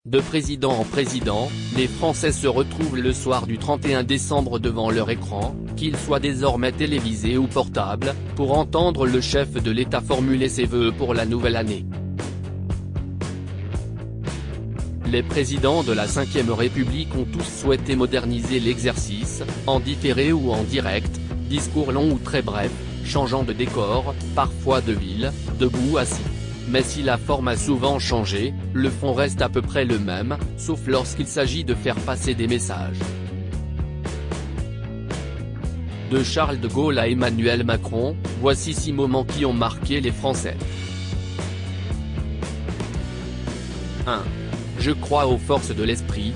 De président en président, les Français se retrouvent le soir du 31 décembre devant leur écran, qu'il soit désormais télévisé ou portable, pour entendre le chef de l'État formuler ses vœux pour la nouvelle année. Les présidents de la Ve République ont tous souhaité moderniser l'exercice, en différé ou en direct, discours longs ou très brefs, changeant de décor, parfois de ville, debout assis. Mais si la forme a souvent changé, le fond reste à peu près le même, sauf lorsqu'il s'agit de faire passer des messages. De Charles de Gaulle à Emmanuel Macron, voici 6 moments qui ont marqué les Français. 1. Je crois aux forces de l'esprit.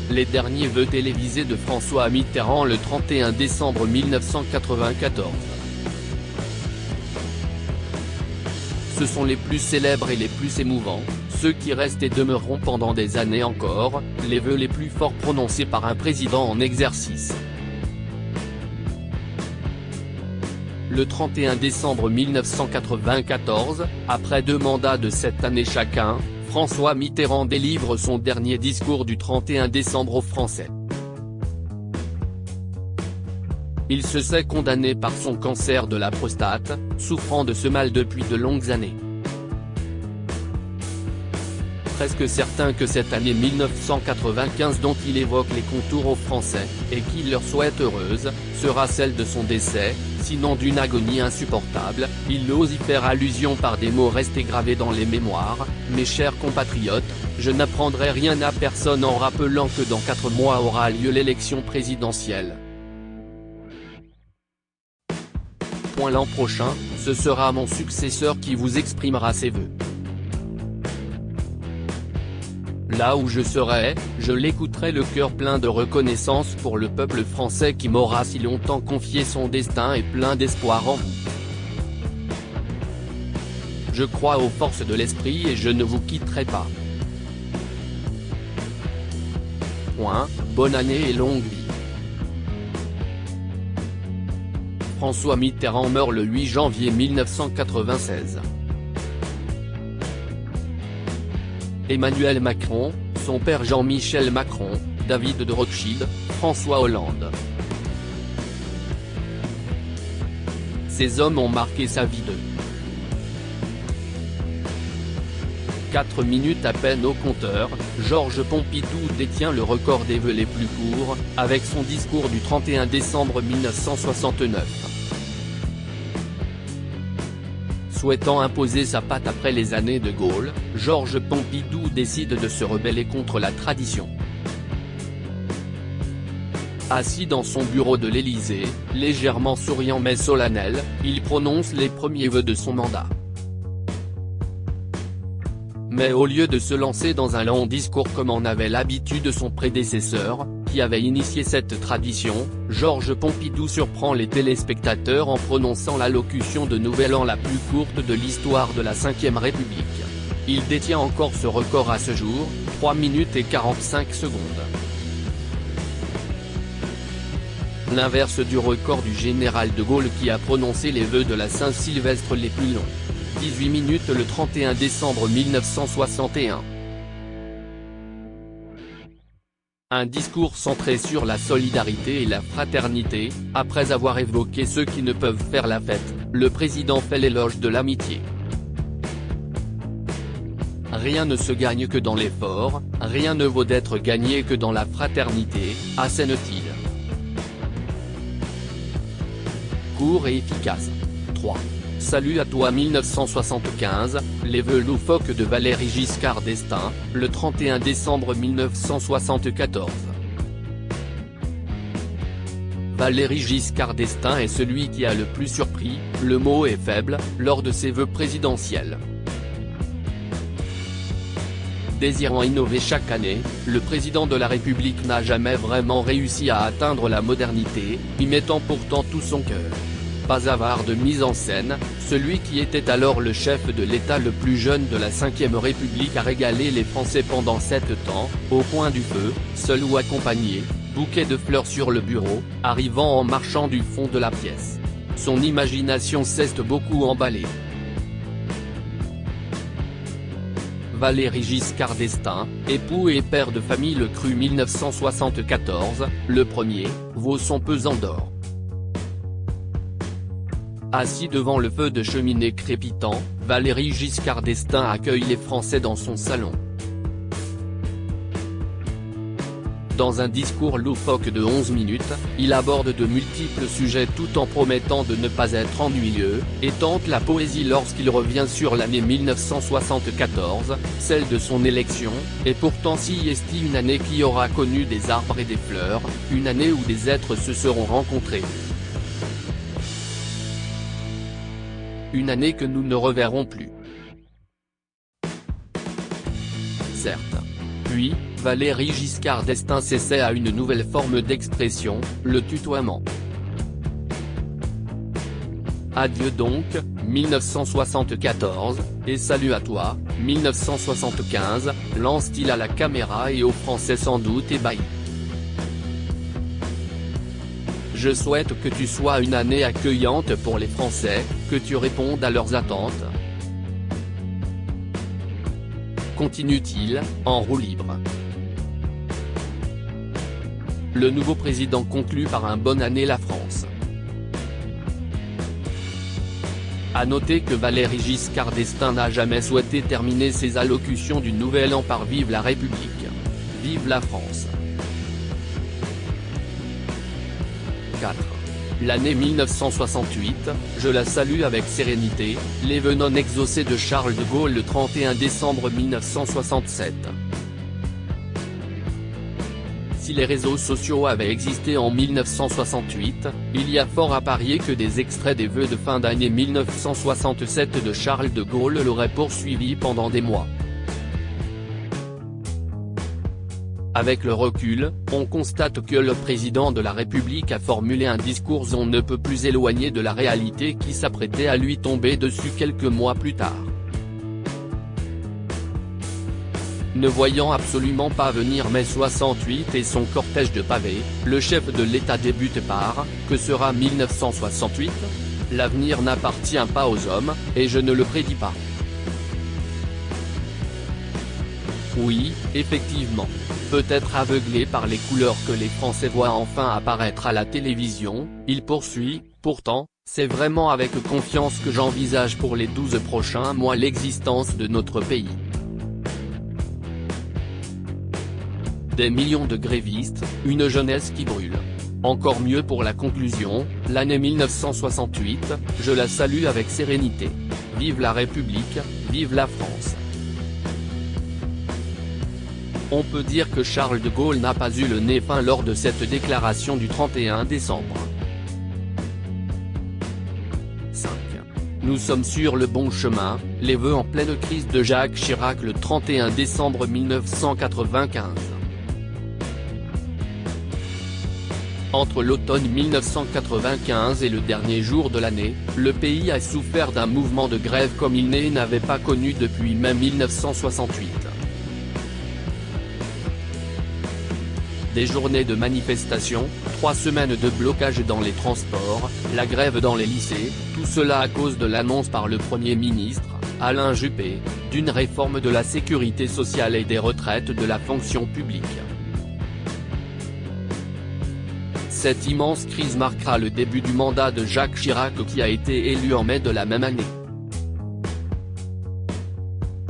Les derniers vœux télévisés de François Mitterrand le 31 décembre 1994. Ce sont les plus célèbres et les plus émouvants, ceux qui restent et demeureront pendant des années encore, les vœux les plus forts prononcés par un président en exercice. Le 31 décembre 1994, après 2 mandats de 7 années chacun, François Mitterrand délivre son dernier discours du 31 décembre aux Français. Il se sait condamné par son cancer de la prostate, souffrant de ce mal depuis de longues années. Presque certain que cette année 1995 dont il évoque les contours aux Français, et qu'il leur souhaite heureuse, sera celle de son décès, sinon d'une agonie insupportable, il ose y faire allusion par des mots restés gravés dans les mémoires. Mes chers compatriotes, je n'apprendrai rien à personne en rappelant que dans 4 mois aura lieu l'élection présidentielle. L'an prochain, ce sera mon successeur qui vous exprimera ses vœux. Là où je serai, je l'écouterai le cœur plein de reconnaissance pour le peuple français qui m'aura si longtemps confié son destin et plein d'espoir en vous. Je crois aux forces de l'esprit et je ne vous quitterai pas. Bonne année et longue vie. François Mitterrand meurt le 8 janvier 1996. Emmanuel Macron, son père Jean-Michel Macron, David de Rothschild, François Hollande. Ces hommes ont marqué sa vie de 4 minutes à peine au compteur, Georges Pompidou détient le record des vœux les plus courts, avec son discours du 31 décembre 1969. Souhaitant imposer sa patte après les années de Gaulle, Georges Pompidou décide de se rebeller contre la tradition. Assis dans son bureau de l'Élysée, légèrement souriant mais solennel, il prononce les premiers vœux de son mandat. Mais au lieu de se lancer dans un long discours comme en avait l'habitude son prédécesseur, qui avait initié cette tradition, Georges Pompidou surprend les téléspectateurs en prononçant l'allocution de Nouvel An la plus courte de l'histoire de la Ve République. Il détient encore ce record à ce jour, 3 minutes et 45 secondes. L'inverse du record du général de Gaulle qui a prononcé les vœux de la Saint-Sylvestre les plus longs. 18 minutes le 31 décembre 1961. Un discours centré sur la solidarité et la fraternité. Après avoir évoqué ceux qui ne peuvent faire la fête, le président fait l'éloge de l'amitié. Rien ne se gagne que dans l'effort, rien ne vaut d'être gagné que dans la fraternité, assène-t-il. Court et efficace. 3. Salut à toi 1975, les vœux loufoques de Valéry Giscard d'Estaing, le 31 décembre 1974. Valéry Giscard d'Estaing est celui qui a le plus surpris, le mot est faible, lors de ses vœux présidentiels. Désirant innover chaque année, le président de la République n'a jamais vraiment réussi à atteindre la modernité, y mettant pourtant tout son cœur. Pas avare de mise en scène, celui qui était alors le chef de l'État le plus jeune de la Ve République a régalé les Français pendant 7 ans, au coin du feu, seul ou accompagné, bouquet de fleurs sur le bureau, arrivant en marchant du fond de la pièce. Son imagination s'est beaucoup emballée. Valéry Giscard d'Estaing, époux et père de famille le cru 1974, le premier, vaut son pesant d'or. Assis devant le feu de cheminée crépitant, Valéry Giscard d'Estaing accueille les Français dans son salon. Dans un discours loufoque de 11 minutes, il aborde de multiples sujets tout en promettant de ne pas être ennuyeux, et tente la poésie lorsqu'il revient sur l'année 1974, celle de son élection, et pourtant si est une année qui aura connu des arbres et des fleurs, une année où des êtres se seront rencontrés. Une année que nous ne reverrons plus. Certes. Puis, Valéry Giscard d'Estaing s'essaie à une nouvelle forme d'expression, le tutoiement. Adieu donc, 1974, et salut à toi, 1975, lance-t-il à la caméra et aux Français sans doute ébahis. Je souhaite que tu sois une année accueillante pour les Français, que tu répondes à leurs attentes. Continue-t-il, en roue libre. Le nouveau président conclut par un bonne année la France. À noter que Valéry Giscard d'Estaing n'a jamais souhaité terminer ses allocutions du Nouvel An par Vive la République. Vive la France. 4. L'année 1968, je la salue avec sérénité, les vœux non exaucés de Charles de Gaulle le 31 décembre 1967. Si les réseaux sociaux avaient existé en 1968, il y a fort à parier que des extraits des vœux de fin d'année 1967 de Charles de Gaulle l'auraient poursuivi pendant des mois. Avec le recul, on constate que le président de la République a formulé un discours on ne peut plus éloigné de la réalité qui s'apprêtait à lui tomber dessus quelques mois plus tard. Ne voyant absolument pas venir mai 68 et son cortège de pavés, le chef de l'État débute par « Que sera 1968 ? L'avenir n'appartient pas aux hommes, et je ne le prédis pas. » Oui, effectivement. Peut-être aveuglé par les couleurs que les Français voient enfin apparaître à la télévision, il poursuit, pourtant, c'est vraiment avec confiance que j'envisage pour les 12 prochains mois l'existence de notre pays. Des millions de grévistes, une jeunesse qui brûle. Encore mieux pour la conclusion, l'année 1968, je la salue avec sérénité. Vive la République, vive la France. On peut dire que Charles de Gaulle n'a pas eu le nez fin lors de cette déclaration du 31 décembre. 5. Nous sommes sur le bon chemin, les vœux en pleine crise de Jacques Chirac le 31 décembre 1995. Entre l'automne 1995 et le dernier jour de l'année, le pays a souffert d'un mouvement de grève comme il n'avait pas connu depuis mai 1968. Des journées de manifestation, 3 semaines de blocage dans les transports, la grève dans les lycées, tout cela à cause de l'annonce par le Premier ministre, Alain Juppé, d'une réforme de la sécurité sociale et des retraites de la fonction publique. Cette immense crise marquera le début du mandat de Jacques Chirac qui a été élu en mai de la même année.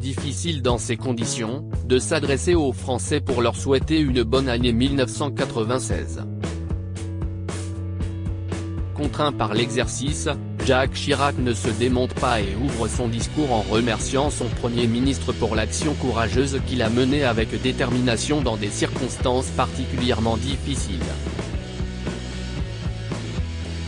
Difficile dans ces conditions, de s'adresser aux Français pour leur souhaiter une bonne année 1996. Contraint par l'exercice, Jacques Chirac ne se démonte pas et ouvre son discours en remerciant son Premier ministre pour l'action courageuse qu'il a menée avec détermination dans des circonstances particulièrement difficiles.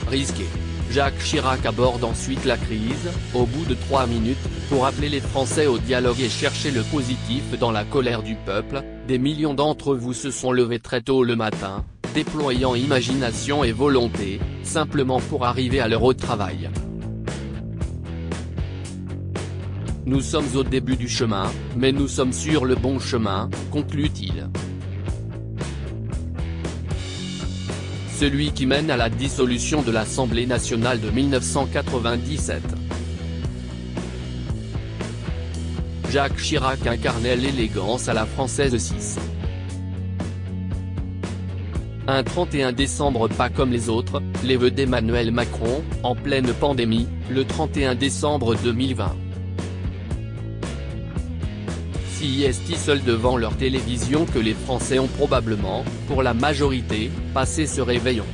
Risqué. Jacques Chirac aborde ensuite la crise, au bout de 3 minutes, pour appeler les Français au dialogue et chercher le positif dans la colère du peuple. Des millions d'entre vous se sont levés très tôt le matin, déployant imagination et volonté, simplement pour arriver à leur travail. Nous sommes au début du chemin, mais nous sommes sur le bon chemin, conclut-il. Celui qui mène à la dissolution de l'Assemblée nationale de 1997. Jacques Chirac incarnait l'élégance à la française 6. Un 31 décembre pas comme les autres, les vœux d'Emmanuel Macron, en pleine pandémie, le 31 décembre 2020. Si est seul devant leur télévision que les Français ont probablement, pour la majorité, passé ce réveillon.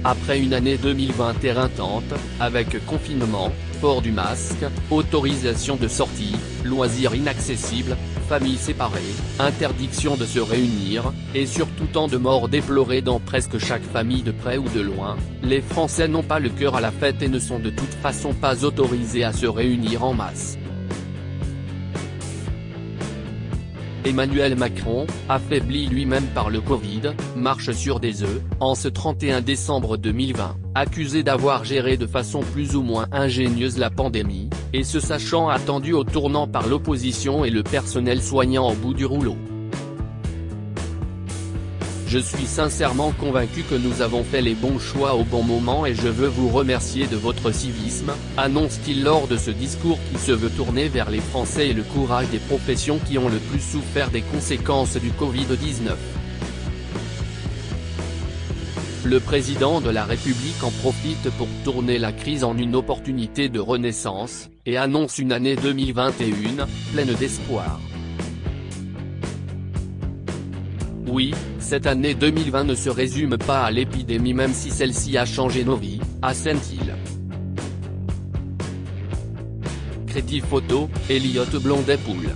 Après une année 2020 éreintante, avec confinement, port du masque, autorisation de sortie, loisirs inaccessibles, familles séparées, interdiction de se réunir, et surtout tant de morts déplorées dans presque chaque famille de près ou de loin, les Français n'ont pas le cœur à la fête et ne sont de toute façon pas autorisés à se réunir en masse. Emmanuel Macron, affaibli lui-même par le Covid, marche sur des œufs, en ce 31 décembre 2020, accusé d'avoir géré de façon plus ou moins ingénieuse la pandémie, et se sachant attendu au tournant par l'opposition et le personnel soignant au bout du rouleau. Je suis sincèrement convaincu que nous avons fait les bons choix au bon moment et je veux vous remercier de votre civisme, annonce-t-il lors de ce discours qui se veut tourner vers les Français et le courage des professions qui ont le plus souffert des conséquences du Covid-19. Le président de la République en profite pour tourner la crise en une opportunité de renaissance, et annonce une année 2021, pleine d'espoir. Oui, cette année 2020 ne se résume pas à l'épidémie même si celle-ci a changé nos vies, assène-t-il. Crédit photo, Elliott Blondet-Poul.